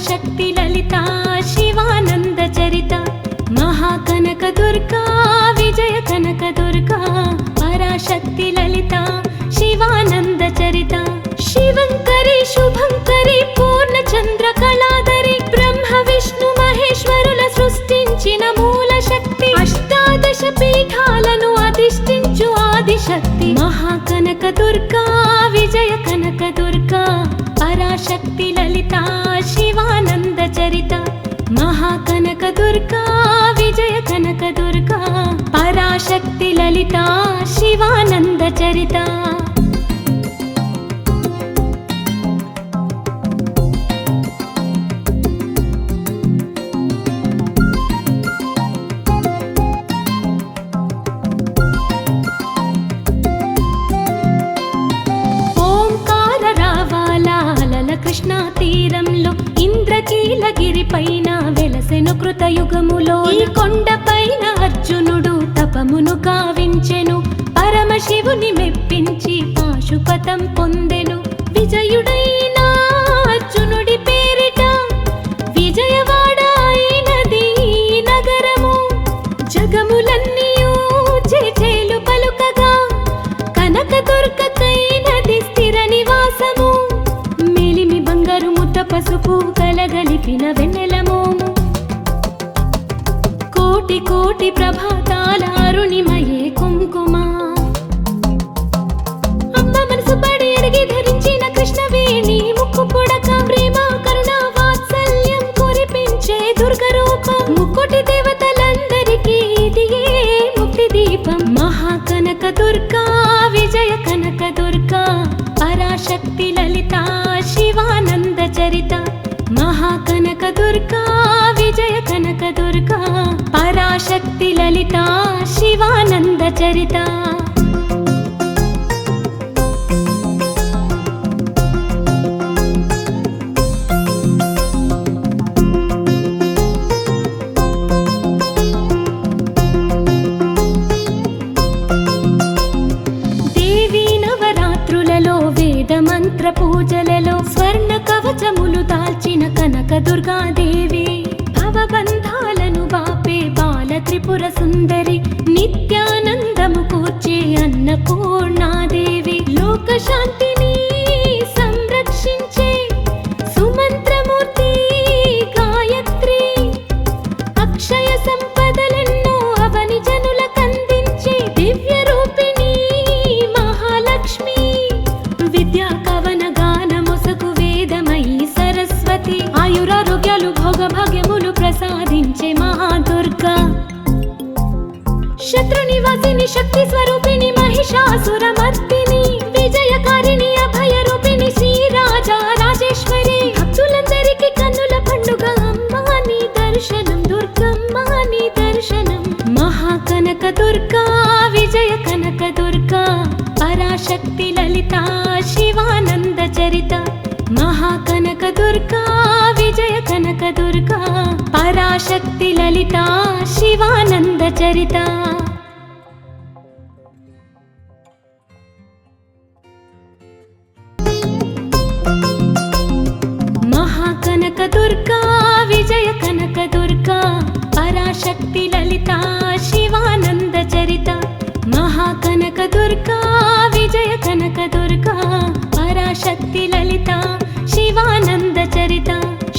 పరాశక్తి లలిత శివానంద చరిత మహాకనక దుర్గా విజయ కనక దుర్గా పరాశక్తి లలిత శివానంద చరిత శివంకరి శుభంకరి పూర్ణ చంద్ర కళాధరి బ్రహ్మ విష్ణు మహేశ్వరుల సృష్టించిన మూల శక్తి అష్టాదశ పీఠాలను అధిష్ఠించు ఆదిశక్తి మహాకనక దుర్గా విజయ కనక దుర్గా పరాశక్తి లలిత శివానంద చరిత మహాకనక దుర్గా విజయ కనక దుర్గా పరాశక్తి లలిత శివానంద చరిత కృష్ణా తీరంలో ఇంద్రకీలగిరి పైన వెలసెను కృతయుగములో ఈ కొండ పైన అర్జునుడు తపమును గావించెను పరమశివుని మెప్పించి పాశుపతం పొందెను విజయుడైన అర్జునుడి పేరిట విజయవాడ అయినది నగరము జగములన్నీయూ జేజేలు పలుకగా కనకదుర్గకైనది స్థిర నివాసము పసుపు కలగలిపిన వెన్నెలమోము కోటి కోటి ప్రభాతాల అరుణిమయే కుంకుమ అమ్మ మనసు పడి అడిగి ధరించిన కృష్ణవేణి ముక్కు పుడక ప్రేమ కరుణ వాత్సల్యం కురిపించే దుర్గ రూపం ముక్కోటి దేవతలందరికీ ఇదియే ముక్తి దీపం మహాకనక దుర్గా విజయ కనక దుర్గా పరాశక్తి లలిత శివానంద చరిత మహాకనక దుర్గా విజయ కనక దుర్గా పరాశక్తి లలిత శివానంద చరిత మంత్ర పూజలలో స్వర్ణ కవచములు దాల్చిన కనక దుర్గాదేవి భవబంధాలను బాపే బాల త్రిపుర సుందరి నిత్యానందము కూర్చే అన్నపూర్ణాదేవి లోక శాంతిని సంరక్షించే సుమంత్రమూర్తి గాయత్రి అక్షయ సంపదలెన్నో అవని జనులకందించే దివ్య రూపిణి మహాలక్ష్మి విద్యా కవన గాన మొసకు వేదమయీ సరస్వతి ఆయురారోగ్యాలు భోగ భాగ్యములు ప్రసాదించే మహాదుర్గా శత్రు నివాసిని శక్తి స్వరూపిణి మహిషాసుర మర్దిని విజయకారిణి అభయ రూపిణి శ్రీరాజా రాజేశ్వరి భక్తులందరికీ కన్నుల పండుగ అమ్మా నీ దర్శనం దుర్గమ్మ నీ దర్శనం మహాకనక దుర్గా విజయ కనక దుర్గా పరాశక్తి లలిత శివానంద చరిత మహాకనక దుర్గా విజయ కనక దుర్గా పరాశక్తి లలిత శివానంద చరిత మహాకనక దుర్గా విజయ కనక దుర్గా పరాశక్తి లలిత శివానంద చరిత మహాకనక దుర్గా విజయ కనక దుర్గా పరాశక్తి లలిత శివానంద చరిత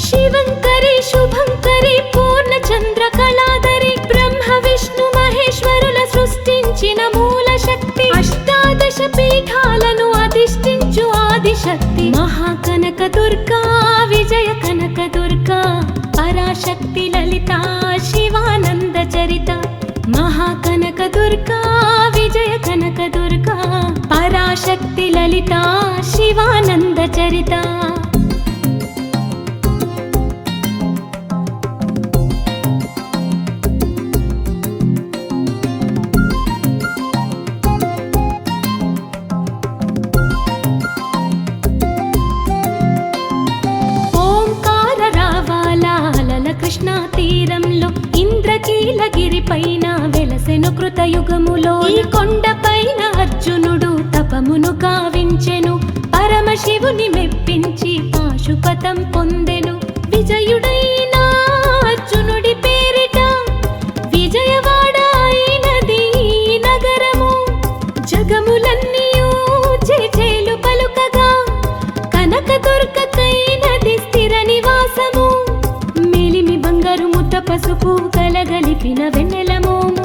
శివంకరి శుభంకరి పూర్ణ చంద్ర కళాధరి బ్రహ్మ విష్ణు మహేశ్వరుల సృష్టించిన మూల శక్తి అష్టాదశ పీఠాలను అధిష్ఠించు ఆదిశక్తి మహాకనక దుర్గా విజయ కనక దుర్గా పరాశక్తి లలిత శివానంద చరిత మహాకనక దుర్గా విజయ కనక దుర్గా పరాశక్తి లలిత శివానంద చరిత కృష్ణా తీరంలో ఇంద్రకీలగిరి పైన వెలసెను కృతయుగములో ఈ కొండ పైన అర్జునుడు తపమును గావించెను పరమశివుని మెప్పించి పాశుపతం పొందెను విజయ పసుపు కలగలిపిన వెన్నెల మోము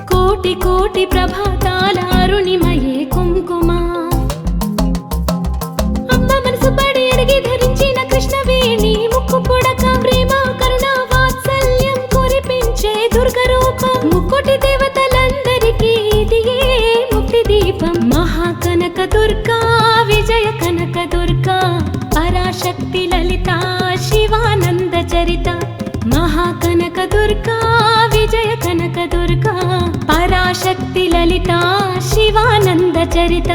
కోటి కోటి ప్రభాతాల అరుణిమయే కుంకుమ అమ్మ మనసు పడి అడిగి ధరించిన కృష్ణవేణి ముక్కు పుడక ప్రేమ కరుణ వాత్సల్యం కురిపించే దుర్గ రూపం ముక్కోటి దేవతలందరికీ ఇదియే ముక్తి దీపం మహాకనక దుర్గా విజయ కనక దుర్గా పరాశక్తి లలిత శివానంద చరిత మహాకనక దుర్గా విజయ కనక దుర్గా పరాశక్తి లలిత శివానంద చరిత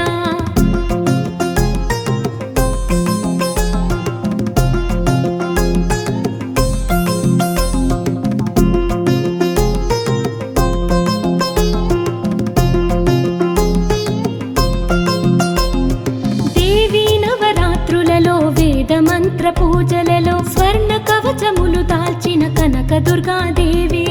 మంత్ర పూజలలో స్వర్ణ కవచములు దాల్చిన కనక దుర్గాదేవి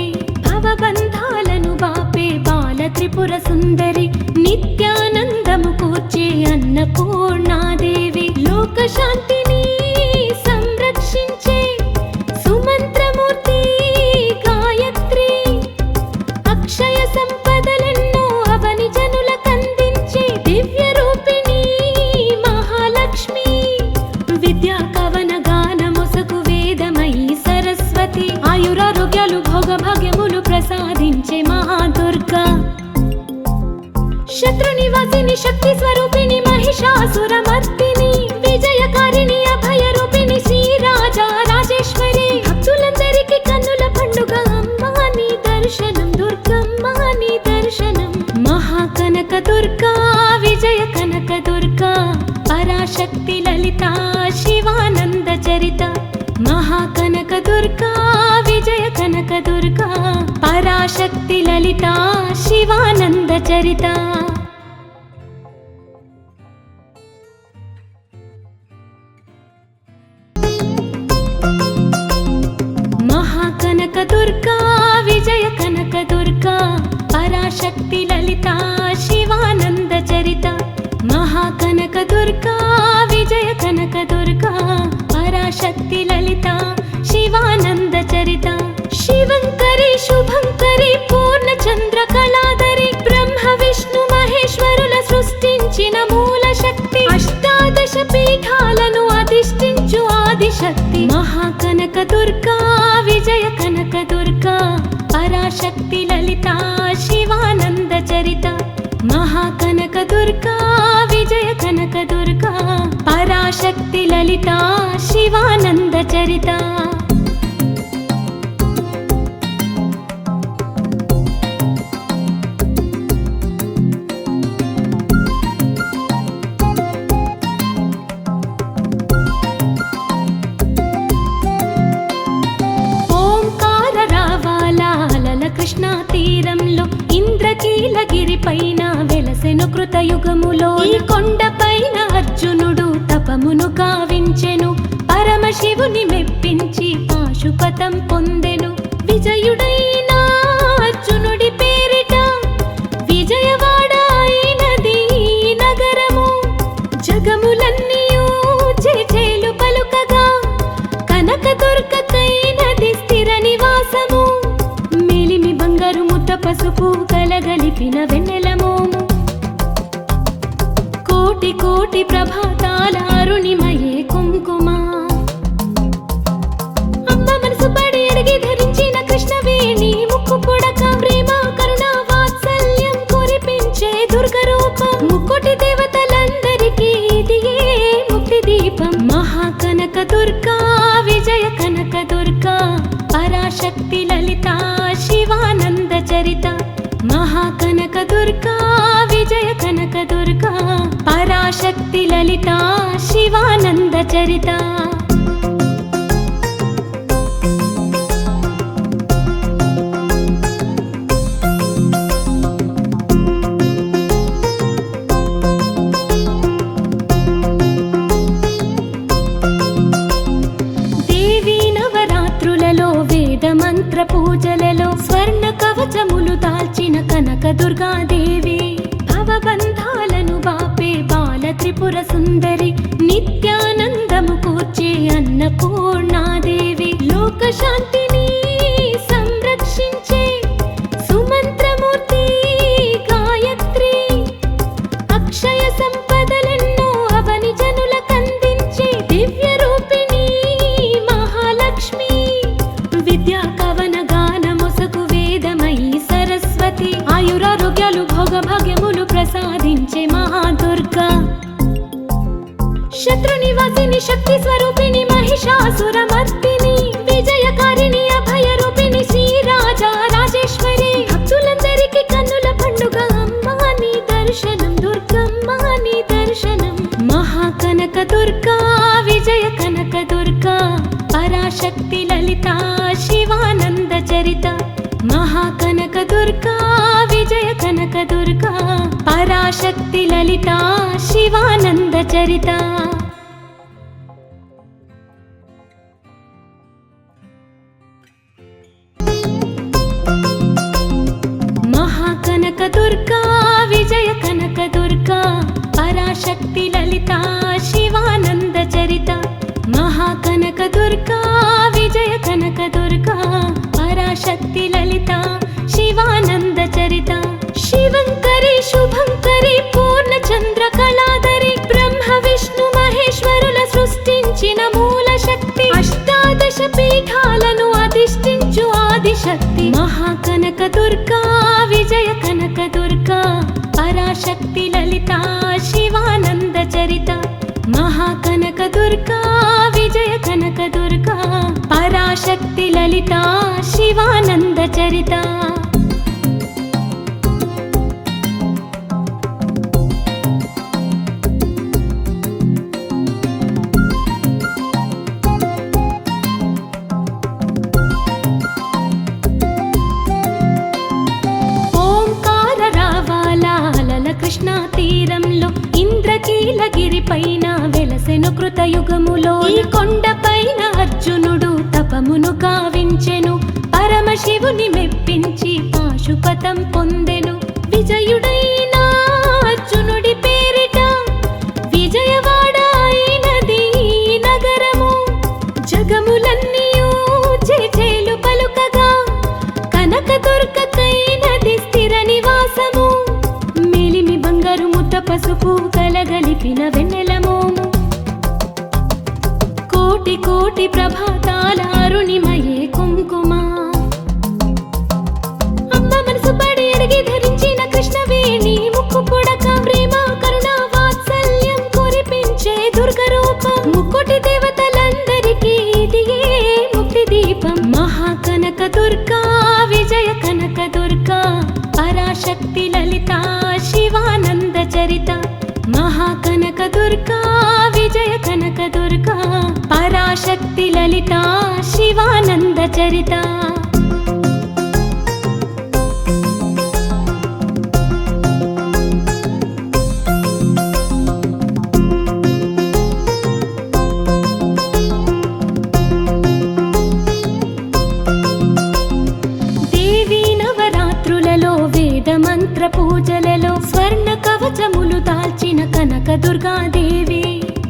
భవబంధాలను బాపే బాల త్రిపుర సుందరి నిత్యానందము కూర్చే అన్నపూర్ణాదేవి లోక శాంతిని సంరక్షించే సుమంత్రమూర్తి గాయత్రి అక్షయ సంపదలెన్నో అవని జనులకందించే దివ్య రూపిణి మహాలక్ష్మి విద్యా కవన గానమొసగు వేదమయీ సరస్వతి ఆయురారోగ్యాలు భోగభాగ్యములు ప్రసాదించే మహాదుర్గా శత్రు నివాసిని శక్తి స్వరూపిణి మహిషాసురమర్దిని విజయకారిణి అభయ రూపిణి శ్రీరాజా రాజేశ్వరి భక్తులందరికీ కన్నుల పండుగ అమ్మా నీ దర్శనం దుర్గమ్మ నీ దర్శనం మహాకనక దుర్గా విజయ కనక దుర్గా పరాశక్తి లలిత శివానంద చరిత మహాకనక దుర్గా విజయ కనక దుర్గా పరాశక్తి లలిత శివానంద చరిత మహాకనక దుర్గా విజయ కనక దుర్గా పరాశక్తి లలిత శివానంద చరిత మహాకనక దుర్గా విజయ కనక దుర్గా పరాశక్తి లలిత శివానంద చరిత శివంకరి శుభంకరి పూర్ణ చంద్ర కళాధరి బ్రహ్మ విష్ణు మహేశ్వరుల సృష్టించిన మూల శక్తి అష్టాదశ పీఠాలను అధిష్ఠించు ఆదిశక్తి మహాకనక దుర్గా విజయ కనక దుర్గా పరాశక్తి లలిత శివానంద చరిత మహాకనక దుర్గా విజయ కనక దుర్గా పరాశక్తి లలిత శివానంద చరిత ఓంకార రావాల అలల కృష్ణా తీరంలో ఇంద్రకీలగిరి పైన వెలసెను కృతయుగములో ఈ కొండపైన అర్జునుడు తపమును గావించెను పరమశివుని మెప్పించి పాశుపతం పొందెను విజయుడైన అర్జునుడి పేరిట విజయవాడ అయినది నగరము జగములన్నీయూ జేజేలు పలుకగా కనక దుర్గకైనది స్థిర నివాసము మేలిమి బంగారు ముద్ద పసుపు కలగలిపిన వెన్నెల మోము కోటి కోటి ప్రభాతాల అరుణిమయే కుంకుమ అమ్మ మనసు పడి అడిగి ధరించిన కృష్ణవేణి ముక్కు పుడక ప్రేమ కరుణ వాత్సల్యం కురిపించే దుర్గ రూపం ముక్కోటి దేవతలందరికీ ఇదియే ముక్తి దీపం మహాకనక దుర్గా విజయ కనక దుర్గా పరాశక్తి లలిత శివానంద చరిత మహాకనక దుర్గా విజయ కనక దుర్గా పరాశక్తి లలిత శివానంద చరిత మంత్ర పూజలలో స్వర్ణ కవచములు దాల్చిన కనక దుర్గాదేవి భవబంధాలను బాపే బాల త్రిపుర సుందరి నిత్యానందము కూర్చే అన్నపూర్ణాదేవి లోక శాంతిని భోగభాగ్యములు ప్రసాదించే మహాదుర్గా. శత్రునివాసిని శక్తి స్వరూపిణి మహిషాసురమర్దిని విజయకారిణి అభయ రూపిణి శ్రీరాజా రాజేశ్వరి. భక్తులందరికీ కన్నుల పండుగ అమ్మా నీ దర్శనం దుర్గమ్మ నీ దర్శనం. మహాకనక దుర్గా విజయ కనక దుర్గా పరాశక్తి లలిత శివానంద చరిత. మహాకనక దుర్గా విజయ కనక దుర్గా పరాశక్తి లలిత శివానంద చరిత. మహాకనక దుర్గా విజయ కనక దుర్గా పరాశక్తి లలిత శివానంద చరిత. మహాకనక దుర్గా విజయ కనక దుర్గా పరాశక్తి లలిత శివానంద చరిత. శివంకరి శుభంకరి పూర్ణచంద్ర కళాధరి బ్రహ్మ విష్ణు మహేశ్వరుల సృష్టించిన మూల శక్తి. అష్టాదశ పీఠాలను అధిష్ఠించు ఆదిశక్తి. మహాకనక దుర్గా విజయ కనక దుర్గా పరాశక్తి లలిత శివానంద చరిత. మహాకనక దుర్గా విజయ కనక దుర్గా పరాశక్తి లలిత శివానంద చరిత. కృష్ణా తీరంలో ఇంద్రకీలగిరి పైన వెలసెను కృతయుగములో. ఈ కొండ పైన అర్జునుడు తపమును గావించెను. పరమశివుని మెప్పించి పాశుపతం పొందెను. విజయుడైన అర్జునుడి పేరిట విజయవాడ అయినది నగరము. జగములన్నీయూ చేచేలు పలుకగా కనక దుర్గకైనది స్థిర నివాసము. బంగారు ముద్ద పసుపు కలగలిపిన వెన్నెలమోము. కోటి కోటి ప్రభాతాల అరుణిమయే కుంకుమ. అమ్మ మనసు పడి అడిగి ధరించిన కృష్ణవేణి ముక్కు పుడక. ప్రేమ కరుణ వాత్సల్యం కురిపించే దుర్గ రూపం. ముక్కోటి దేవతలందరికీ ఇదియే ముక్తి దీపం. మహాకనక దుర్గా విజయ కనక దుర్గా పరాశక్తి లలిత శివానంద చరిత. మహాకనక దుర్గా విజయ కనక దుర్గా పరాశక్తి లలిత శివానంద చరిత. మంత్ర పూజలలో స్వర్ణ కవచములు దాల్చిన కనక దుర్గాదేవి.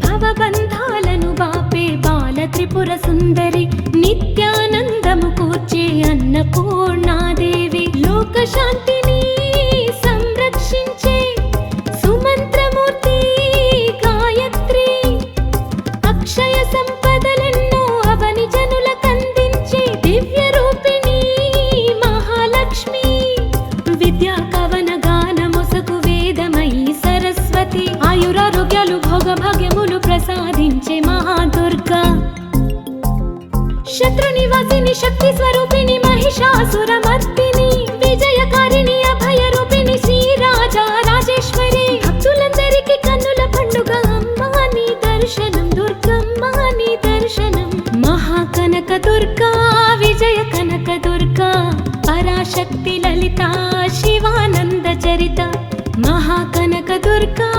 భవబంధాలను బాపే బాల త్రిపుర సుందరి. నిత్యానందము కూర్చే అన్నపూర్ణాదేవి. లోక శాంతిని సంరక్షించే సుమంత్రమూర్తి గాయత్రి. అక్షయ సంపదలెన్నో అవని జనులకందించే దివ్య రూపిణి మహాలక్ష్మి. విద్యా కవన గానమొసగు వేదమయీ సరస్వతి. ఆయురారోగ్యాలు భోగభాగ్యములు ప్రసాదించే మహాదుర్గా. శత్రునివాసిని శక్తి స్వరూపిణి మహిషాసురమర్దిని విజయకారిణి అభయ రూపిణి శ్రీరాజా రాజేశ్వరి. భక్తులందరికీ కన్నుల పండుగ అమ్మా నీ దర్శనం దుర్గమ్మ నీ దర్శనం. మహాకనక దుర్గా విజయ కనక దుర్గా పరాశక్తి లలిత శివానంద చరిత. మహాకనక దుర్గా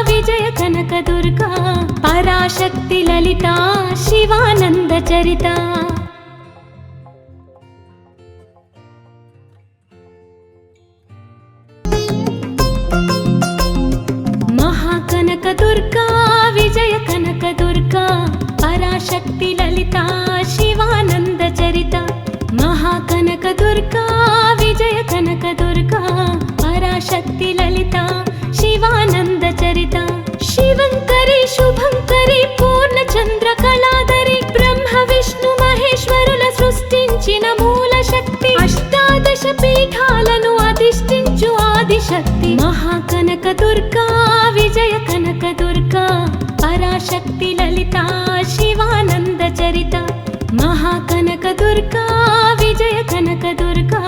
విజయ కనక దుర్గా పరాశక్తి లలిత శివానంద చరిత. మహాకనక దుర్గా విజయ కనక దుర్గా పరాశక్తి లలిత శివానంద చరిత. మహాకనక దుర్గా విజయ కనక దుర్గా పరాశక్తి లలిత శివానంద చరిత. శివంకరి శుభంకరి పూర్ణచంద్ర కళాధరి బ్రహ్మ విష్ణు మహేశ్వరుల సృష్టించిన మూల శక్తి. అష్టాదశ పీఠాలను అధిష్ఠించు ఆదిశక్తి. పరాశక్తి మహాకనక దుర్గా విజయ కనక దుర్గా పరాశక్తి లలితా శివానంద చరిత మహాకనక దుర్గా విజయ కనక దుర్గా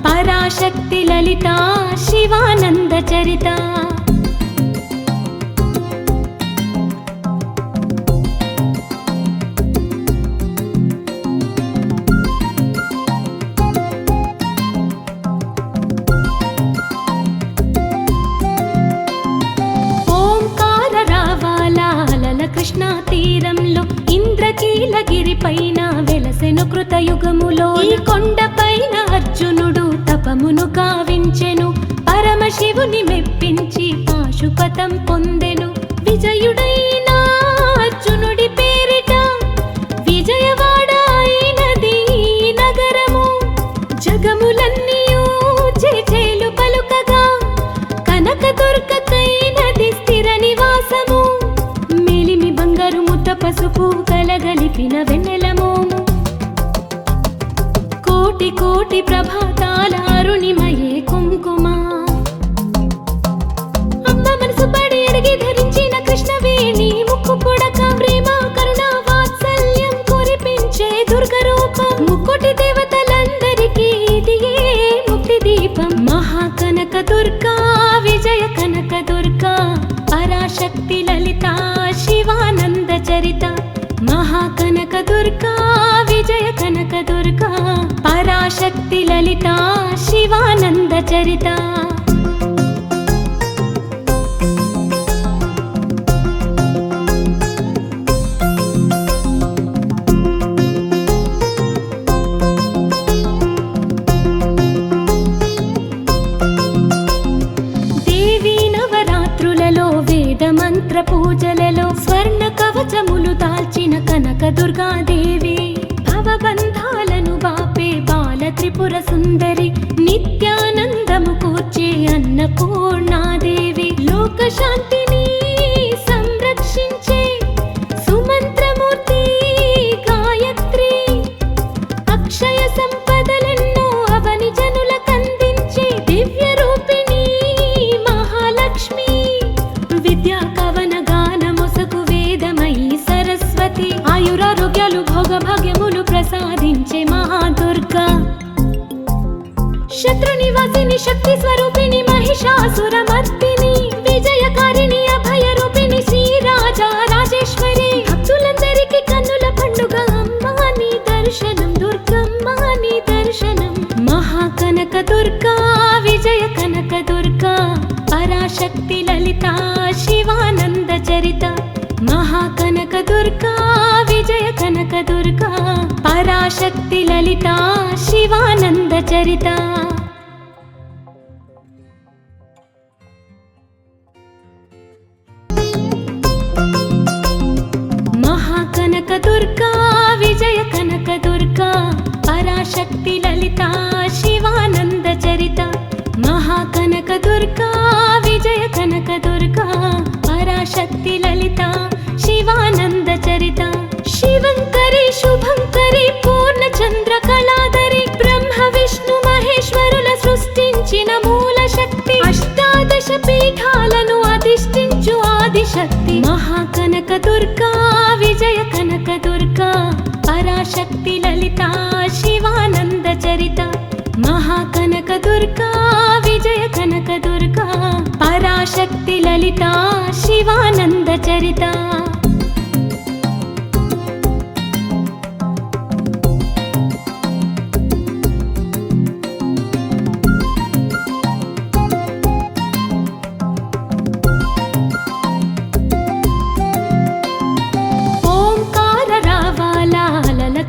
పరాశక్తి లలితా శివానంద చరిత కృష్ణా తీరంలో ఇంద్రకీలగిరి పైన వెలసెను కృతయుగములో ఈ కొండ పైన అర్జునుడు తపమును గావించెను పరమశివుని మెప్పించి పాశుపతం పొందెను విజయుడైన అర్జునుడి పేరిట విజయవాడ అయినది నగరము జగములన్నీయూ చేచేలు పలుకగా కనకదుర్గకైనది స్థిర నివాసము పసుపు కలగలిపిన వెన్నెలమోము కోటి కోటి ప్రభాతాల అరుణిమయే కుంకుమ అమ్మ మనసు పడి అడిగి ధరించిన కృష్ణవేణి ముక్కు పుడక ప్రేమ కరుణ వాత్సల్యం కురిపించే దుర్గ రూపం ముక్కోటి దేవతలందరికీ ఇదియే ముక్తి దీపం మహాకనక దుర్గా విజయ కనక దుర్గా పరాశక్తి లలితా శివానంద చరిత మహాకనక దుర్గా విజయ కనక దుర్గా పరాశక్తి లలితా శివానంద చరిత మంత్ర పూజలలో స్వర్ణ కవచములు దాల్చిన కనక దుర్గాదేవి భవబంధాలను బాపే బాల త్రిపుర సుందరి నిత్యానందము కూర్చే అన్నపూర్ణాదేవి లోక శాంతిని సంరక్షించే సుమంత్రమూర్తి గాయత్రి అక్షయ సంపదలెన్నో అవని జనులకందించే దివ్య రూపిణి మహాలక్ష్మి విద్యా కవన గానమొసగు వేదమయీ సరస్వతి ఆయురారోగ్యాలు భోగభాగ్యములు ప్రసాదించే మహాదుర్గా శత్రు నివాసిని శక్తి స్వరూపిణి మహిషాసురమర్దిని విజయకారిణి అభయ రూపిణి శ్రీరాజా రాజేశ్వరి భక్తులందరికీ కన్నుల పండుగ అమ్మా నీ దర్శనం దుర్గమ్మ నీ దర్శనం మహాకనక దుర్గా విజయ కనక దుర్గా పరాశక్తి లలితా శివానంద చరిత మహాకనక దుర్గా విజయ కనక దుర్గా పరాశక్తి లలితా శివానంద చరిత మహాకనక దుర్గా విజయ కనక దుర్గా పరాశక్తి లలితా శివానంద చరిత మహాకనక దుర్గా విజయ కనక దుర్గా పరాశక్తి లలితా శివానంద చరిత శివంకరి శుభంకరి పూర్ణచంద్ర కళాధరి బ్రహ్మ విష్ణు మహేశ్వరుల సృష్టించిన మూల శక్తి అష్టాదశ పీఠాలను అధిష్ఠించు ఆదిశక్తి మహాకనక దుర్గా విజయ కనక దుర్గా పరాశక్తి లలితా శివానంద చరిత మహాకనక దుర్గా విజయ కనక దుర్గా పరాశక్తి లలితా శివానంద చరిత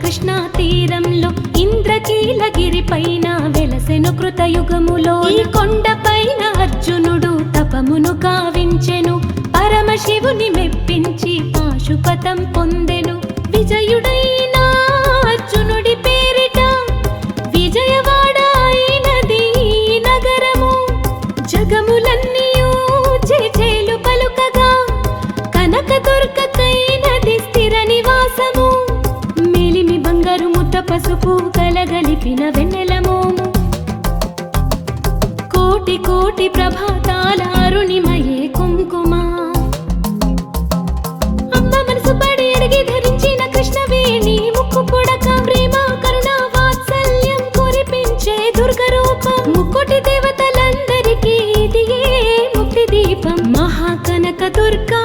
కృష్ణా తీరంలో ఇంద్రకీలగిరి పైన వెలసెను కృతయుగములో ఈ కొండ పైన అర్జునుడు తపమును గావించెను పరమశివుని మెప్పించి పాశుపతం పొందెను విజయుడైన అర్జునుడి పేరిట విజయవాడ అయినది నగరము జగములన్నీయూ చేచేలు పలుకగా కనకదుర్గకైనది స్థిర నివాసము పసుపు కలగలిపిన వెన్నెలమోము కోటి కోటి కోటి ప్రభాతాల అరుణిమయే కుంకుమ అమ్మ మనసు పడి అడిగి ధరించిన కృష్ణవేణి ముక్కు పుడక ప్రేమ కరుణ వాత్సల్యం కురిపించే దుర్గ రూపం ముక్కోటి దేవతలందరికీ ఇదియే ముక్తి దీపం మహాకనక దుర్గా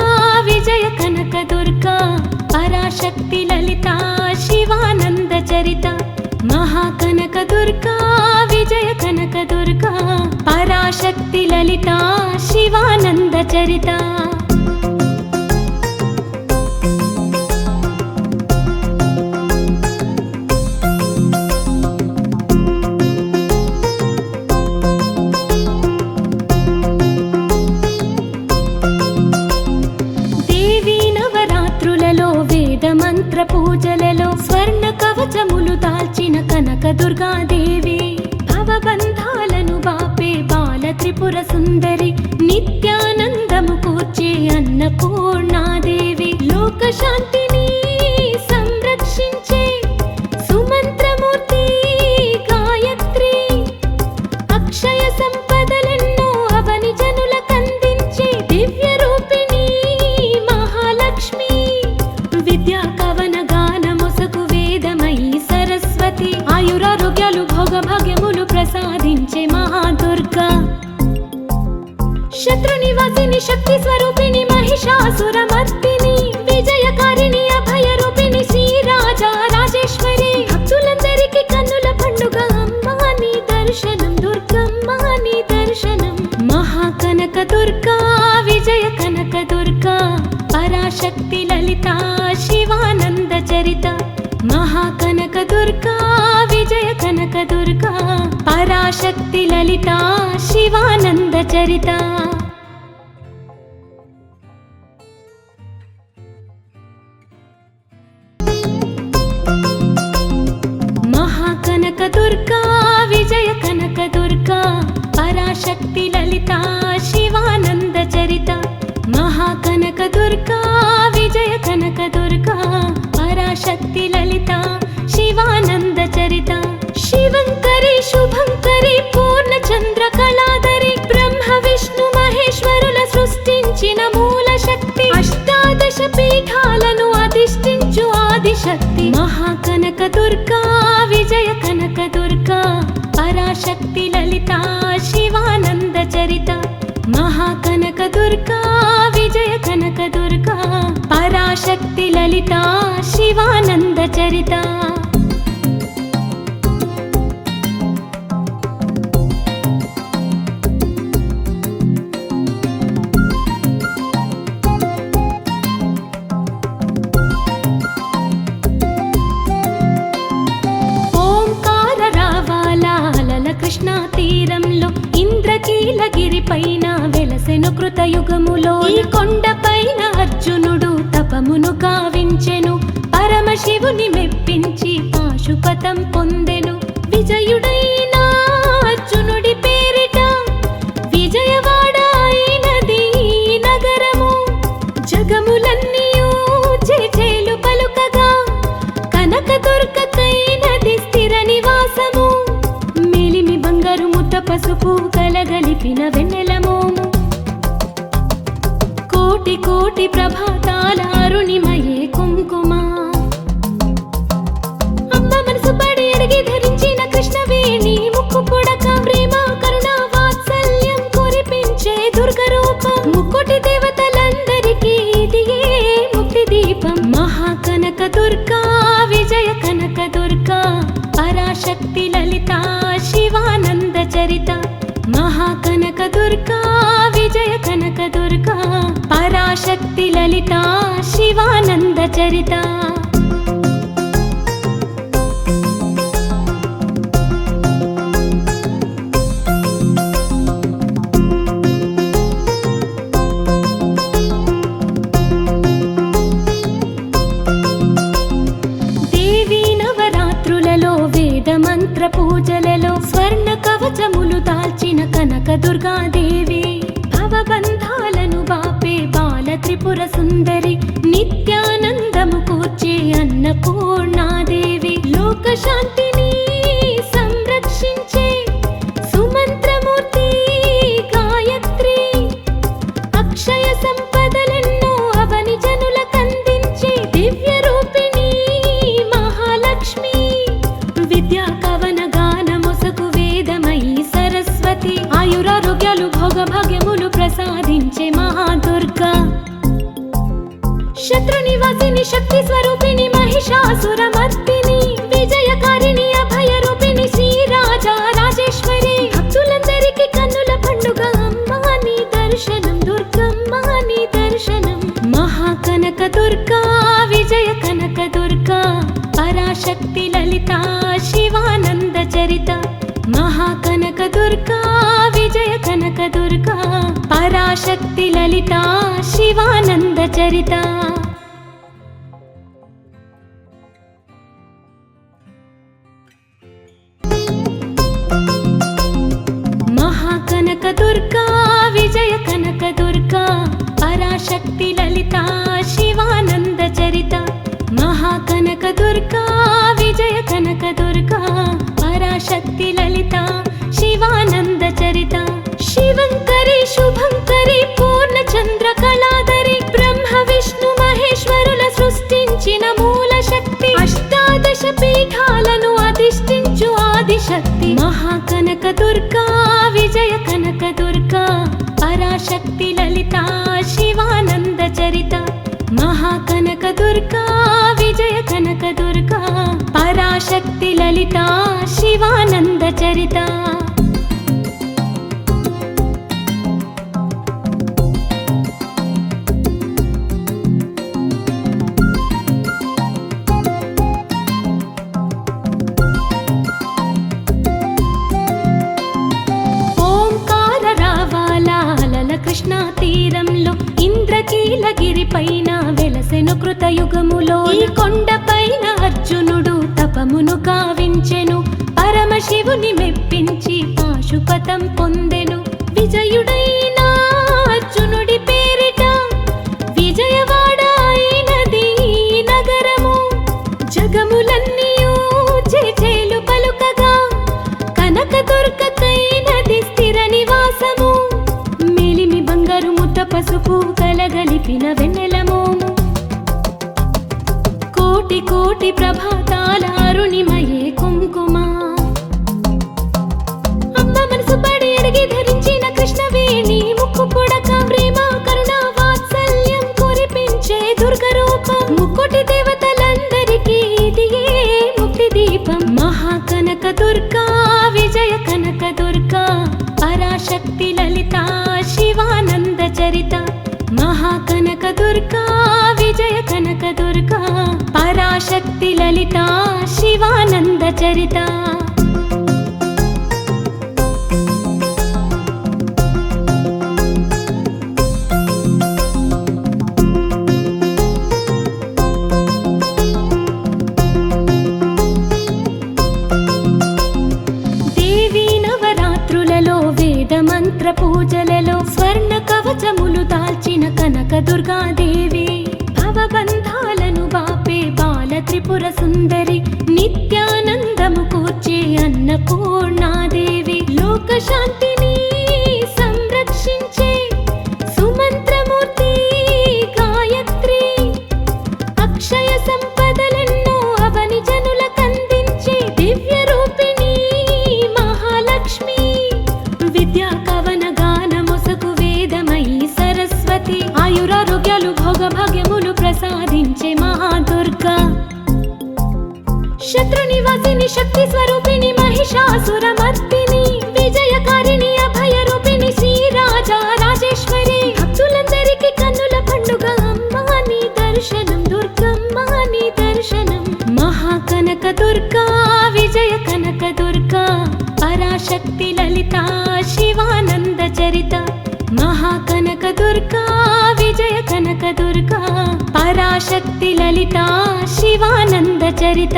విజయ కనక దుర్గా పరాశక్తి లలిత శివానంద చరిత మహాకనక దుర్గా విజయ కనక దుర్గా పరాశక్తి లలిత శివానంద చరిత దేవి నవరాత్రులలో వేద మంత్ర పూజలలో స్వర్ణ కవచములు దాల్చిన కనక దుర్గాదేవి భవబంధాలను బాపే బాల త్రిపుర సుందరి నిత్యానందము కూర్చే అన్నపూర్ణాదేవి లోక శాంతిని సంరక్షించే సుమంత్రమూర్తి గాయత్రి అక్షయ సంపదలెన్నో అవని జనులకందించే దివ్య రూపిణి మహాలక్ష్మి విద్యా కవన గాన మొసగు వేదమయీ సరస్వతి ఆయురారోగ్యాలు భోగ భాగ్యములు ప్రసాదించే మహాదుర్గా శత్రు నివాసిని శక్తి స్వరూపిణి మహిషాసురమర్దిని విజయకారిణి అభయ రూపిణి శ్రీరాజా రాజేశ్వరి భక్తులందరికీ కన్నుల పండుగ అమ్మా నీ దర్శనం దుర్గమ్మ నీ దర్శనం మహాకనక దుర్గా విజయ కనక దుర్గా పరాశక్తి లలిత శివానంద చరిత మహాకనక దుర్గా విజయ కనక దుర్గా పరాశక్తి లలిత శివానంద చరిత మహాకనక దుర్గా విజయ కనక దుర్గా పరాశక్తి లలిత శివానంద చరిత మహాకనక దుర్గా విజయ కనక దుర్గా పరాశక్తి లలిత శివానంద చరిత శివంకరి శుభంకరి పూర్ణచంద్ర కళాధరి బ్రహ్మ విష్ణు మహేశ్వరుల సృష్టించిన మూల శక్తి అష్టాదశ పీఠాలను అధిష్ఠించు ఆదిశక్తి మహాకనక దుర్గా విజయ కనక దుర్గా పరాశక్తి లలిత శివానంద చరిత మహాకనక దుర్గా విజయ కనక దుర్గా పరాశక్తి లలిత శివానంద చరిత కృష్ణా తీరంలో ఇంద్రకీలగిరి పైన వెలసెను కృతయుగములో ఈ కొండ పైన అర్జునుడు తపమును గావించెను పరమశివుని మెప్పించి పాశుపతం పొందెను విజయుడైన అర్జునుడి పేరిట విజయవాడ అయినది ఈ నగరము జగములన్నీయూ చేచేలు పలుకగా కనక దుర్గకైనది స్థిర నివాసము మేలిమి బంగారు ముద్ద పసుపు కలగలిపిన వెన్నెల మోము కోటి కోటి ప్రభాతాల అరుణిమయే కుంకుమ అమ్మ మనసు పడి అడిగి ధరించిన కృష్ణవేణి ముక్కు పుడక ప్రేమ కరుణ వాత్సల్యం కురిపించే దుర్గ రూపం ముక్కోటి దేవతలందరికీ ఇదియే ముక్తి దీపం మహాకనక దుర్గా విజయ కనక దుర్గా పరాశక్తి లలిత శివానంద చరిత మహాకనక దుర్గా విజయ కనక దుర్గా పరాశక్తి లలిత శివానంద చరిత మంత్ర పూజలలో స్వర్ణ కవచములు దాల్చిన కనక దుర్గాదేవి భవబంధాలను బాపే బాల త్రిపుర సుందరి నిత్యానందము కూర్చే అన్నపూర్ణాదేవి లోక శాంతిని సంరక్షించే సుమంత్రమూర్తి ప్రసాదించే మహాదుర్గా. శత్రునివాసిని శక్తి స్వరూపిణి మహిషాసురమర్దిని విజయకారిణి అభయరూపిణి శ్రీరాజా రాజేశ్వరి. భక్తులందరికీ కన్నుల పండుగ అమ్మా నీ దర్శనం దుర్గమ్మ నీ దర్శనం. మహాకనక దుర్గా విజయ కనక దుర్గా పరాశక్తి లలిత శివానంద చరిత. మహాకనక దుర్గా విజయ కనక దుర్గా పరాశక్తి లలిత శివానంద చరిత. మహాకనక దుర్గా విజయ కనక దుర్గా పరాశక్తి లలిత శివానంద చరిత. మహాకనక దుర్గా విజయ కనక దుర్గా పరాశక్తి లలిత శివానంద చరిత. శివంకరి శుభంకరి పూర్ణచంద్ర కళాధరి బ్రహ్మ విష్ణు మహేశ్వరుల సృష్టించిన మూల శక్తి. అష్టాదశ పీఠాలను అధిష్ఠించు ఆదిశక్తి. మహాకనక దుర్గా విజయ కనక దుర్గా పరాశక్తి లలిత శివానంద చరిత. మహాకనక దుర్గా విజయ కనక దుర్గా పరాశక్తి లలిత శివానంద చరిత. కృష్ణా తీరంలో ఇంద్రకీలగిరి పైన వెలసెను కృతయుగములో. ఈ కొండ పైన అర్జునుడు తపమును గావించెను. పరమశివుని మెప్పించి పాశుపతం పొందెను. విజయుడైన అర్జునుడి పేరిట విజయవాడ అయినది నగరము. జగములన్నీయూ చేచేలు పలుకగా కనక దుర్గకైనది స్థిర నివాసము. పసుపు కలగలిపిన వెన్నెలమోము. కోటి కోటి ప్రభాతాల అరుణిమయే కుంకుమ. అమ్మ మనసు పడి అడిగి ధరించిన కృష్ణవేణి ముక్కు పుడక. ప్రేమ కరుణ వాత్సల్యం కురిపించే దుర్గ రూపం. ముక్కోటి దేవతలందరికీ ఇది ముక్తి దీపం. మహాకనక దుర్గా విజయ కనక దుర్గా పరాశక్తి లలిత శివానంద చరిత. మహాకనక దుర్గా విజయ కనక దుర్గా పరాశక్తి లలిత శివానంద చరిత. మంత్ర పూజలలో స్వర్ణ కవచములు దాల్చిన కనక దుర్గాదేవి. భవబంధాలను బాపే బాల త్రిపుర సుందరి. నిత్యానందము కూర్చే అన్నపూర్ణాదేవి. లోక శాంతిని సంరక్షించే సుమంత్రమూర్తి గాయత్రి. అక్షయ సంపదలెన్నో అవని జనులకందించే దివ్య రూపిణి మహాలక్ష్మి. విద్యా కవన గాన మొసకు వేదమయీ సరస్వతి. ఆయురారోగ్యాలు భోగ భాగ్యములు ప్రసాదించే మహాదుర్గా. శత్రునివాసిని శక్తి స్వరూపిణి మహిషాసురమర్దిని విజయకారిణి అభయరూపిణి శ్రీరాజా రాజేశ్వరి. భక్తులందరికీ కన్నుల పండుగ అమ్మా నీ దర్శనం దుర్గమ్మ నీ దర్శనం. మహాకనక దుర్గా విజయ కనక దుర్గా పరాశక్తి లలిత శివానంద చరిత. మహాకనక దుర్గా విజయ కనక దుర్గా పరాశక్తి లలిత శివానంద చరిత.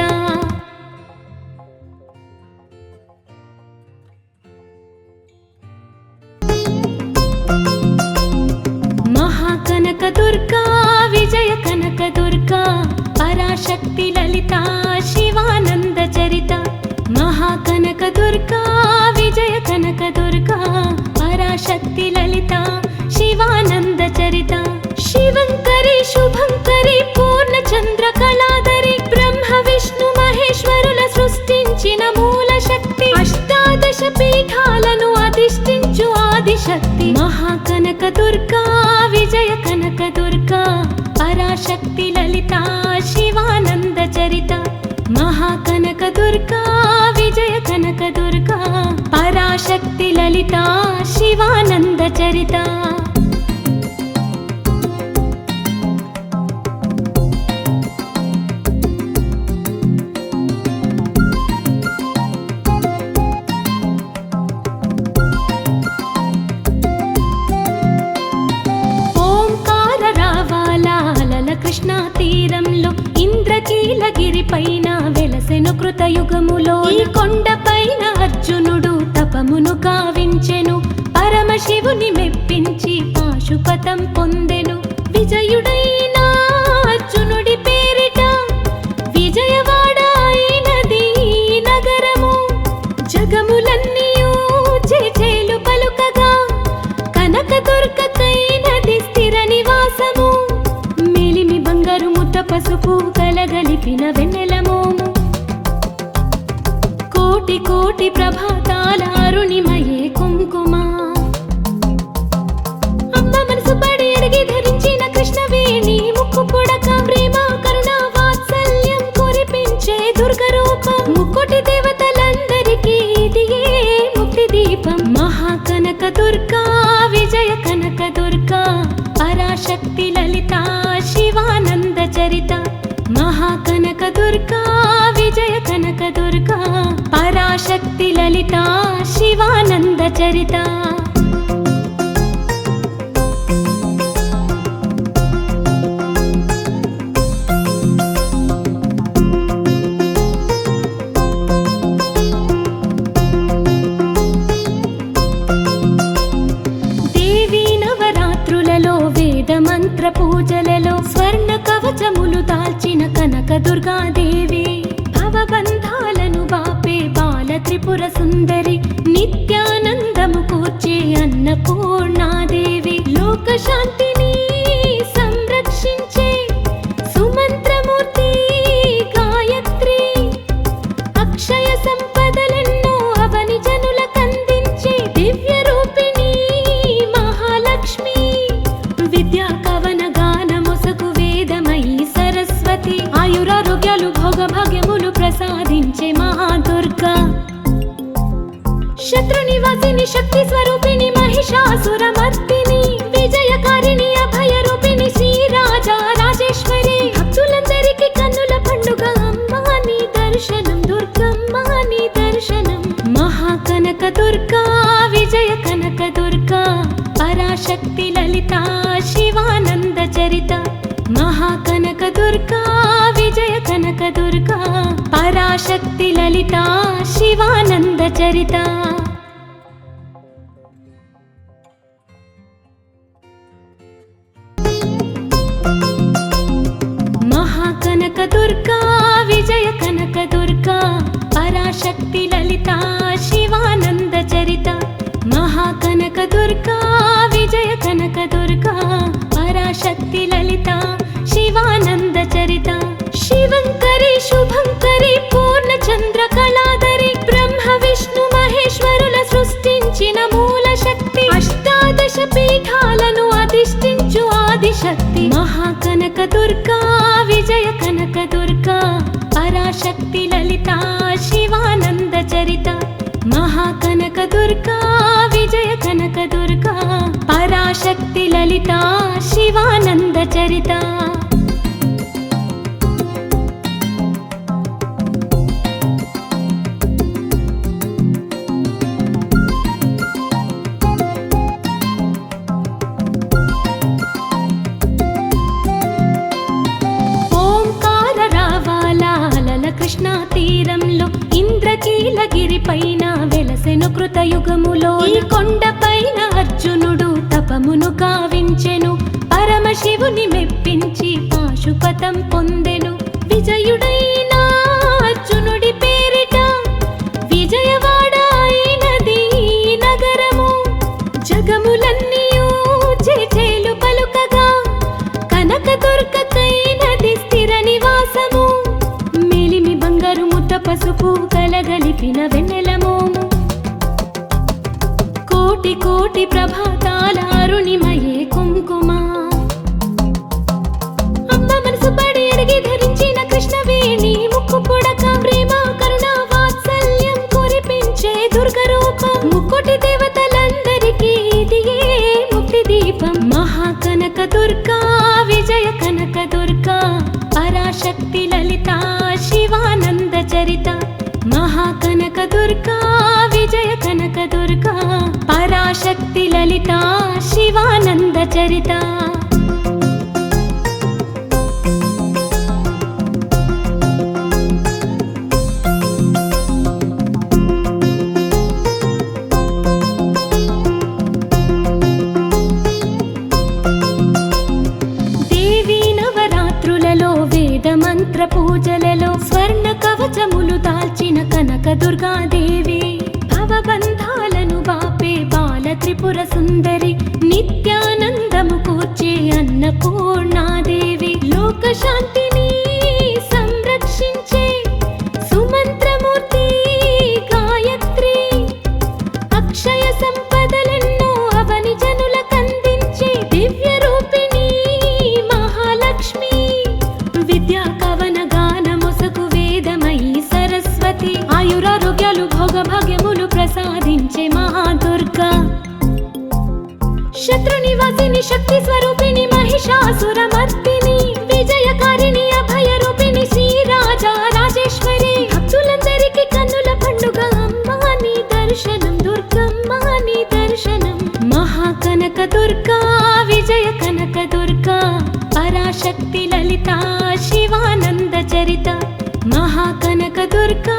మహాకనక దుర్గా విజయ కనక దుర్గా పరాశక్తి లలిత శివానంద చరిత. మహాకనక దుర్గా విజయ కనక దుర్గా పరాశక్తి లలిత శివానంద చరిత. శివంకరి శుభంకరి పూర్ణచంద్ర కళాధరి బ్రహ్మ విష్ణు మహేశ్వరుల సృష్టించిన మూల శక్తి. అష్టాదశ పీఠాలను అధిష్ఠించు ఆదిశక్తి. మహాకనక కనకదుర్గా పరాశక్తి లలితా శివానంద చరిత మహాకనకదుర్గా విజయ కనకదుర్గా పరాశక్తి లలితా శివానంద చరిత కృష్ణా తీరంలో ఇంద్రకీలగిరి పైన వెలసెను కృతయుగములో ఈ కొండపైన అర్జునుడు తపమును కావించెను పరమశివుని మెప్పించి పాశుపతం పొందెను విజయుడైన అర్జునుడి పేరిట విజయవాడ అయినది నగరము జగములన్నీయూ చేచేలు పలుకగా కనకదుర్గకైనది స్థిర నివాసము పసుపు కలగలిపిన వెన్నెలమోము కోటి కోటి ప్రభాతాల అరుణిమయే కుంకుమ అమ్మ మనసు పడి అడిగి ధరించిన కృష్ణవేణి ముక్కు పుడక ప్రేమ కరుణ వాత్సల్యం కురిపించే దుర్గ రూపం ముక్కోటి దేవతలందరికీ ఇదియే ముక్తి దీపం మహాకనక దుర్గా విజయ కనక దుర్గా పరాశక్తి లలితా శివానంద చరిత మహాకనక దుర్గా విజయ కనక దుర్గా పరాశక్తి లలితా శివానంద చరిత మంత్ర పూజలలో స్వర్ణ కవచములు దాల్చిన కనక దుర్గాదేవి భవబంధాలను బాపే బాల త్రిపుర సుందరి నిత్యానందము కూర్చే అన్నపూర్ణాదేవి లోక శాంతిని సంరక్షించే సుమంత్రమూర్తి గాయత్రి అక్షయ సంపదలెన్నో అవని జనులకందించే దివ్య రూపిణి మహాలక్ష్మి విద్యా కవన గానమొసగు వేదమయీ సరస్వతి ఆయురారోగ్యాలు భోగభాగ్యములు ప్రసాదించే మహాదుర్గా శత్రు నివాసిని శక్తి స్వరూపిణి మహిషాసురమర్దిని విజయకారిణి అభయ రూపిణి శ్రీరాజా రాజేశ్వరి భక్తులందరికీ కన్నుల పండుగ అమ్మా నీ దర్శనం దుర్గమ్మ నీ దర్శనం మహాకనక దుర్గా విజయ కనక దుర్గా పరాశక్తి లలితా శివానంద చరిత మహాకనక దుర్గా విజయ కనక దుర్గా పరాశక్తి లలితా శివానంద చరిత మహాకనక దుర్గా విజయ కనక దుర్గా పరాశక్తి లలితా శివానంద చరిత మహాకనక దుర్గా విజయ కనక దుర్గా పరాశక్తి లలితా శివానంద చరిత శివంకరి శుభంకరి పూర్ణచంద్ర కళాధరి బ్రహ్మ విష్ణు మహేశ్వరుల సృష్టించిన మూల శక్తి అష్టాదశ పీఠాలను అధిష్ఠించు ఆదిశక్తి మహాకనక దుర్గా విజయ కనక దుర్గా పరాశక్తి లలితా శివానంద చరిత మహాకనక దుర్గా విజయ కనక దుర్గా పరాశక్తి లలితా శివానంద చరిత కృష్ణా తీరంలో ఇంద్రకీలగిరి పైన వెలసెను కృతయుగములో ఈ కొండపైన అర్జునుడు తపమును కావించెను పరమశివుని మెప్పించి పాశుపతం పొందెను విజయుడైన అర్జునుడి పేరిట విజయవాడ అయినది నగరము జగములన్నీయూ చేచేలు పలుకగా కనకదుర్గకైనది స్థిర నివాసము పసుపు కలగలిపిన వెన్నెలమోము కోటి కోటి ప్రభాతాల అరుణిమయే కుంకుమ దీపం మహాకనక దుర్గా విజయ కనక దుర్గా పరాశక్తి లలిత శివానంద చరిత మహాకనక దుర్గా విజయ కనక దుర్గా పరాశక్తి లలిత శివానంద చరిత మంత్ర పూజలలో స్వర్ణ కవచములు దాల్చిన కనక దుర్గాదేవి భవబంధాలను బాపే బాల త్రిపుర సుందరి నిత్యానందము కూర్చే అన్నపూర్ణాదేవి లోక శాంతిని సంరక్షించే సుమంత్రమూర్తి గాయత్రి అక్షయ సంపదలెన్నో అవని జనులకందించే దివ్య రూపిణి మహాలక్ష్మి విద్యా కవన గానముసకు వేదమయీ సరస్వతి ఆయురారోగ్యాలు భోగ భాగ్యములు ప్రసాదించే మహాదుర్గా శత్రు నివాసిని శక్తి స్వరూపిణి మహిషాసురమర్దిని విజయకారిణి అభయ రూపిణి శ్రీరాజా రాజేశ్వరి భక్తులందరికీ కన్నుల పండుగ అమ్మా నీ దర్శనం దుర్గమ్మ నీ దర్శనం మహాకనక దుర్గా విజయ కనక దుర్గా పరాశక్తి లలిత శివానంద చరిత మహాకనక దుర్గా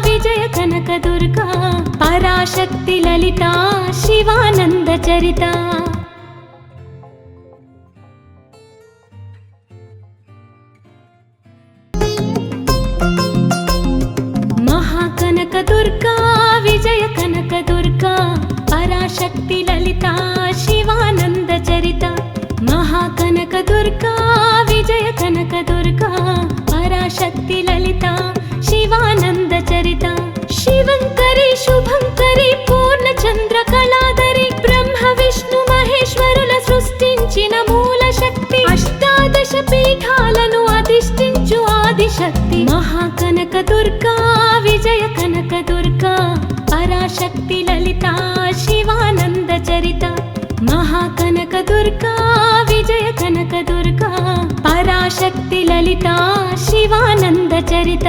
విజయ కనక దుర్గా పరాశక్తి లలిత శివానంద చరిత మహాకనక దుర్గా విజయ కనక దుర్గా పరాశక్తి లలిత శివానంద చరిత మహాకనక దుర్గా విజయ కనక దుర్గా పరాశక్తి లలిత శివానంద చరిత శివంకరి శుభంకరి పూర్ణచంద్ర కళాధరి బ్రహ్మ విష్ణు మహేశ్వరుల సృష్టించిన మూల శక్తి అష్టాదశ పీఠాలను అధిష్ఠించు ఆదిశక్తి మహాకనక దుర్గా విజయ కనక దుర్గా పరాశక్తి లలిత శివానంద చరిత మహాకనక దుర్గా విజయ కనక దుర్గా పరాశక్తి లలిత శివానంద చరిత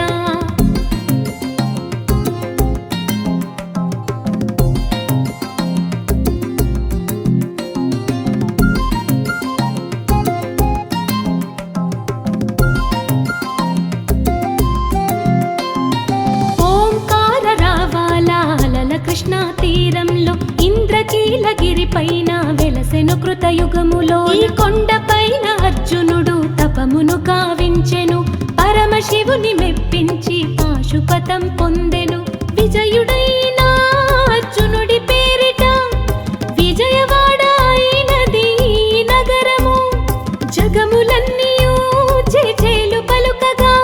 ఓంకార రావాల అలల కృష్ణా తీరంలో ఇంద్రకీలగిరి పైన వెలసెను కృతయుగములో ఈ కొండ పైన అర్జునుడు తపమును కావించెను పరమశివుని మెప్పించి పాశుపతం పొందెను విజయుడైన అర్జునుడి పేరిట విజయవాడ అయినది నగరము జగములన్నీయూ చేచేలు పలుకగా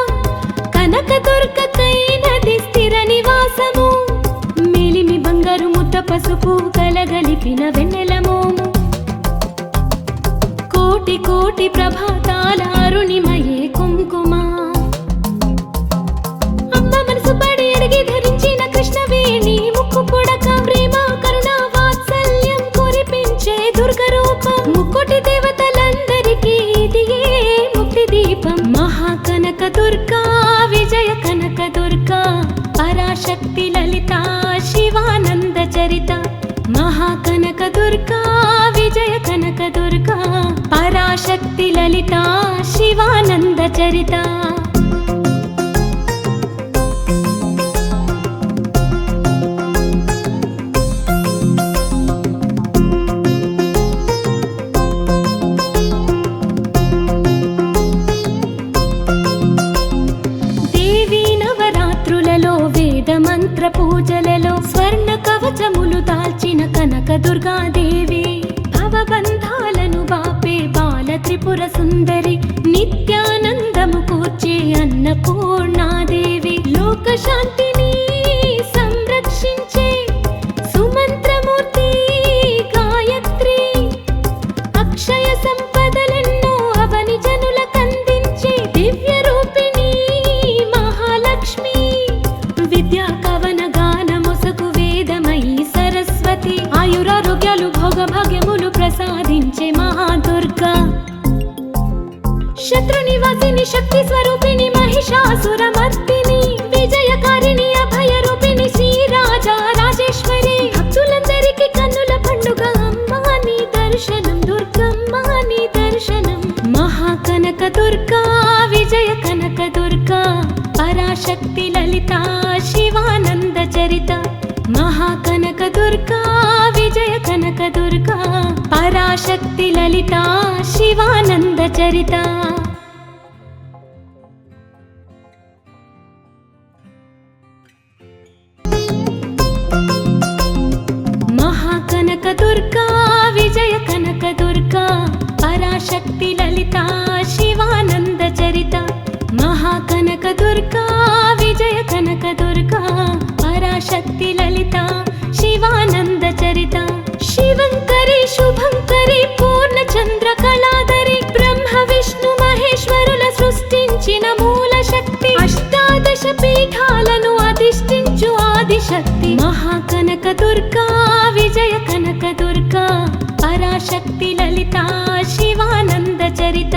కనక దుర్గకైనది స్థిర నివాసము మేలిమి బంగారు ముద్ద పసుపు కలగలిపిన వెన్నెలమోము కోటి కోటి ప్రభాతాల అరుణిమయే కుంకుమ అమ్మ మనసు పడి అడిగి ధరించిన కృష్ణవేణి ముక్కు పుడక ప్రేమ కరుణ వాత్సల్యం కురిపించే దుర్గ రూపం ముక్కోటి దేవతలందరికీ ఇదియే ముక్తి దీపం మహాకనక దుర్గా విజయ కనక దుర్గా పరాశక్తి లలిత శివానంద చరిత మహాకనక దుర్గా విజయ కనక దుర్గా పరాశక్తి లలిత శివానంద చరిత దేవీ నవరాత్రులలో వేద మంత్ర పూజలలో స్వర్ణ కవచములు దాల్చిన కనక దుర్గాదేవి భవబంధాలను బాపే బాల త్రిపుర సుందరి నిత్యానందము కూర్చే అన్నపూర్ణాదేవి లోక శాంతిని సంరక్షించే సుమంత్రమూర్తి గాయత్రి అక్షయ సంపదలెన్నో అవని జనులకందించే దివ్య రూపిణి మహాలక్ష్మి విద్యా కవన గానముసకు వేదమయీ సరస్వతి ఆయురారోగ్యాలు భోగ భాగ్యములు ప్రసాదించే కరుణించే మహాదుర్గా. శత్రునివాసిని శక్తి స్వరూపిణి మహిషాసురమర్దిని విజయకారిణి అభయరూపిణి శ్రీరాజా రాజేశ్వరి. భక్తులందరికీ కన్నుల పండుగ అమ్మా నీ దర్శనం దుర్గమ్మ నీ దర్శనం. మహాకనక దుర్గా విజయ కనక దుర్గా పరాశక్తి లలిత శివానంద చరిత. మహాకనక దుర్గా విజయ కనక దుర్గా పరాశక్తి లలిత శివానంద చరిత. మహాకనక దుర్గా విజయ కనక దుర్గా పరాశక్తి లలిత శివానంద చరిత. మహాకనక దుర్గా విజయ కనక దుర్గా పరాశక్తి లలిత శివానంద చరిత. శివంకరి శుభంకరి పూర్ణ చంద్ర కళాధరి బ్రహ్మ విష్ణు మహేశ్వరుల సృష్టించిన మూల శక్తి. అష్టాదశ పీఠాలను అధిష్ఠించు ఆదిశక్తి. మహాకనక దుర్గా విజయ కనక దుర్గా పరాశక్తి లలిత శివానంద చరిత.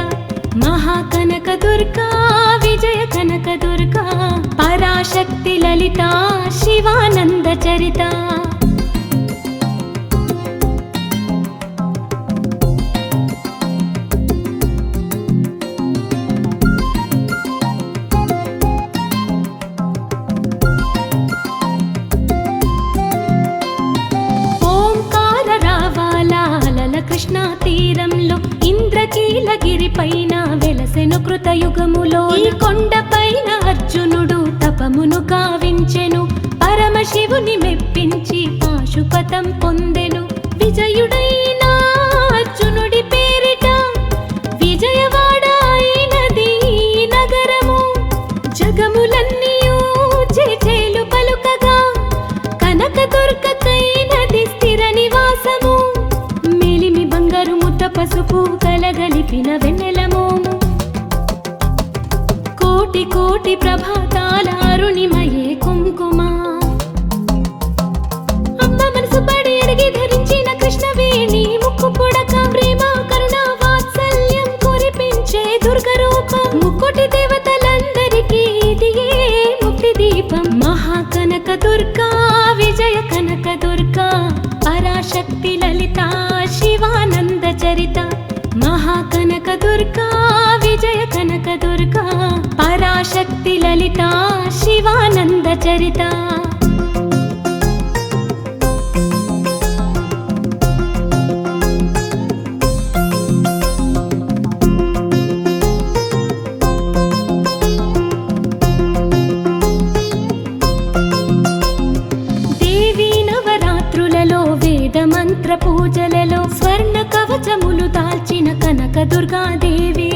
మహాకనక దుర్గా విజయ కనక దుర్గా పరాశక్తి లలిత శివానంద చరిత. కృష్ణా తీరంలో ఇంద్రకీలగిరి పైన వెలసెను కృతయుగములో. ఈ కొండ పైన అర్జునుడు తపమును గావించెను. పరమశివుని మెప్పించి పాశుపతం పొందెను. విజయుడైన అర్జునుడి పేరిట విజయవాడ అయినది నగరము. జగములన్నీయూ చేచేలు పలుకగా కనక దుర్గకైనది స్థిర నివాసము. పసుపు కలగలిపిన వెన్నెలమోము. కోటి కోటి ప్రభాతాల అరుణిమయే కుంకుమ. అమ్మ మనసు పడి అడిగి ధరించిన కృష్ణవేణి ముక్కు పుడక ప్రేమ కరుణ వాత్సల్యం కురిపించే దుర్గ రూపం. ముక్కోటి దేవతలందరికీ ఇదియే ముక్తి దీపం. మహాకనక దుర్గా విజయ కనక దుర్గా పరాశక్తి లలిత శివానంద చరిత. మహాకనక దుర్గా విజయ కనక దుర్గా పరాశక్తి లలిత శివానంద చరిత. మంత్ర పూజలలో స్వర్ణ కవచములు దాల్చిన కనక దుర్గాదేవి.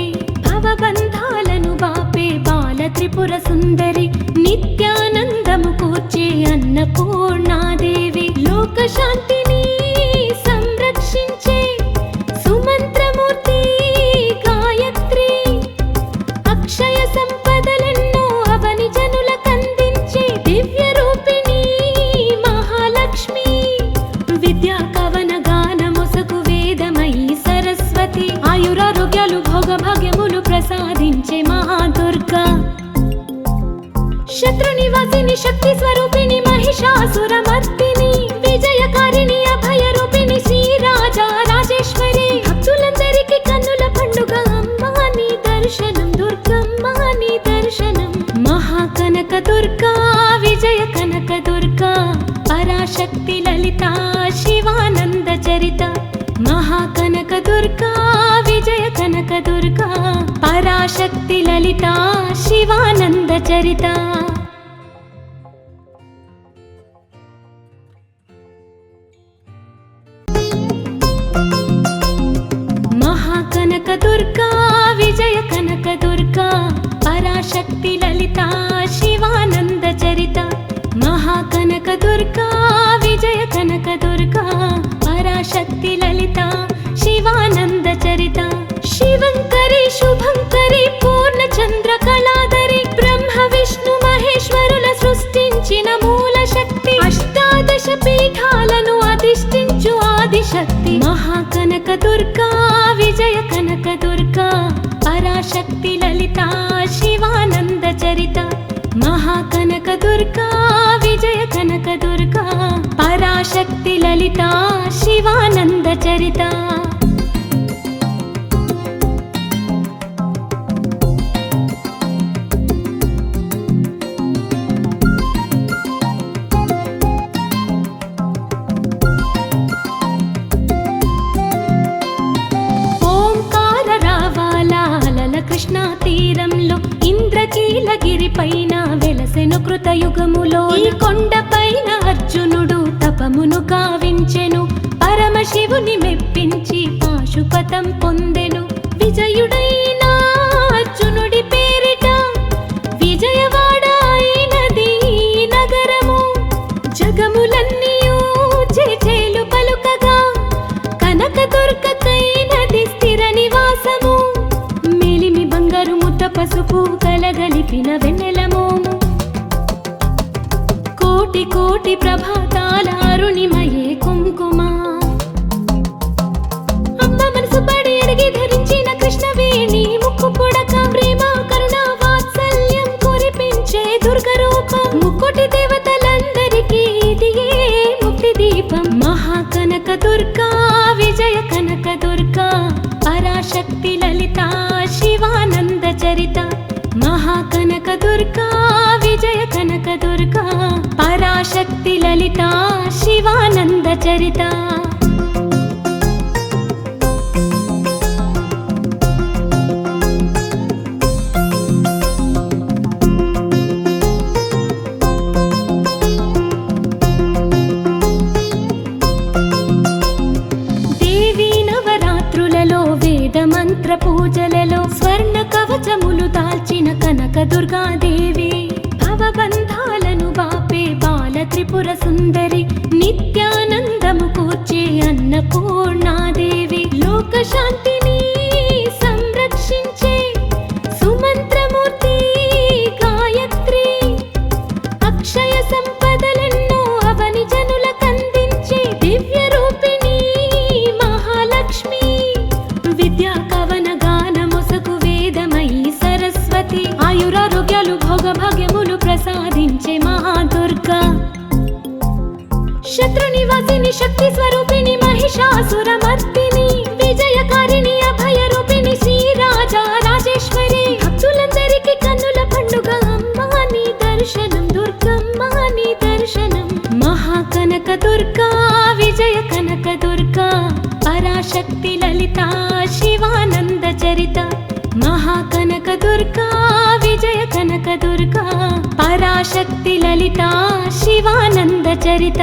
భవబంధాలను బాపే బాల త్రిపుర సుందరి. నిత్యానందము కూర్చే అన్నపూర్ణాదేవి. లోక శాంతిని సంరక్షించే సుమంత్రమూర్తి గాయత్రి. అక్షయ సంపదలెన్నో అవని జనులకందించే దివ్య రూపిణి మహాలక్ష్మి. విద్యా కవన గాన మొసకు వేదమయీ సరస్వతి. ఆయురారోగ్యాలు భోగ భాగ్యములు ప్రసాదించే మహాదుర్గా. శత్రునివాసిని శక్తి స్వరూపిణి మహిషాసురమర్దిని విజయకారిణి అభయరూపిణి శ్రీరాజా రాజేశ్వరి. భక్తులందరికీ కన్నుల పండుగ అమ్మా నీ దర్శనం దుర్గమ్మ నీ దర్శనం. మహాకనక దుర్గా విజయ కనక దుర్గా పరాశక్తి లలిత శివానంద చరిత. మహాకనక దుర్గా విజయ కనక దుర్గా పరాశక్తి లలిత శివానంద చరిత. మహాకనక దుర్గా విజయ కనక దుర్గా పరాశక్తి లలిత శివానంద చరిత. మహాకనక దుర్గా విజయ కనక దుర్గా పరాశక్తి లలిత శివానంద చరిత. శివంకరి శుభంకరి పూర్ణ చంద్ర కళాధరి బ్రహ్మ విష్ణు మహేశ్వరుల సృష్టించిన మూల శక్తి. అష్టాదశ పీఠాలను అధిష్ఠించు ఆదిశక్తి. మహాకనక దుర్గా లలితా శివానంద చరిత కృష్ణా తీరంలో ఇంద్రకీలగిరి పైన వెలసెను కృతయుగములో ఈ కొండ పైన అర్జునుడు తపమును కావించెను పరమశివుని మెప్పించి పాశుపతం పొందెను విజయుడైన అర్జునుడి పేరిట విజయవాడ అయినది నగరము జగములన్నీయూ చేచేలు పలుకగా కనకదుర్గకైనది స్థిర నివాసము పసుపు కలగలిపిన వెన్నెలమోము కోటి కోటి ప్రభాతాల అరుణిమయే కుంకుమ అమ్మ మనసు పడి అడిగి ధరించిన కృష్ణవేణి ముక్కు పుడక ప్రేమ కరుణ వాత్సల్యం కురిపించే దుర్గ రూపం ముక్కోటి దేవతలందరికీ ఇదియే ముక్తి దీపం మహాకనక దుర్గా విజయ కనక దుర్గా పరాశక్తి లలితా శివానంద చరిత మహాకనక దుర్గా విజయ కనక దుర్గా పరాశక్తి లలితా శివానంద చరిత మంత్ర పూజలలో స్వర్ణ కవచములు దాల్చిన కనక దుర్గాదేవి భవబంధాలను బాపే బాల త్రిపుర సుందరి నిత్యానందము కూర్చే అన్నపూర్ణాదేవి లోక శాంతిని సంరక్షించే సుమంత్రమూర్తి గాయత్రి అక్షయ సంపదలెన్నో అవని జనులకందించే దివ్య రూపిణి మహాలక్ష్మి విద్యా కవన గానమొసగు వేదమయీ సరస్వతి ఆయురారోగ్యాలు భోగభాగ్యములు ప్రసాదించే మహాదుర్గా శత్రు నివాసిని శక్తి స్వరూపిణి మహిషాసురమర్దిని విజయకారిణి అభయ రూపిణి శ్రీరాజా రాజేశ్వరి భక్తులందరికీ కన్నుల పండుగ అమ్మా నీ దర్శనం దుర్గమ్మ నీ దర్శనం మహాకనక దుర్గా విజయ కనక దుర్గా పరాశక్తి లలితా శివానంద చరిత మహాకనక దుర్గా విజయ కనక దుర్గా పరాశక్తి లలితా శివానంద చరిత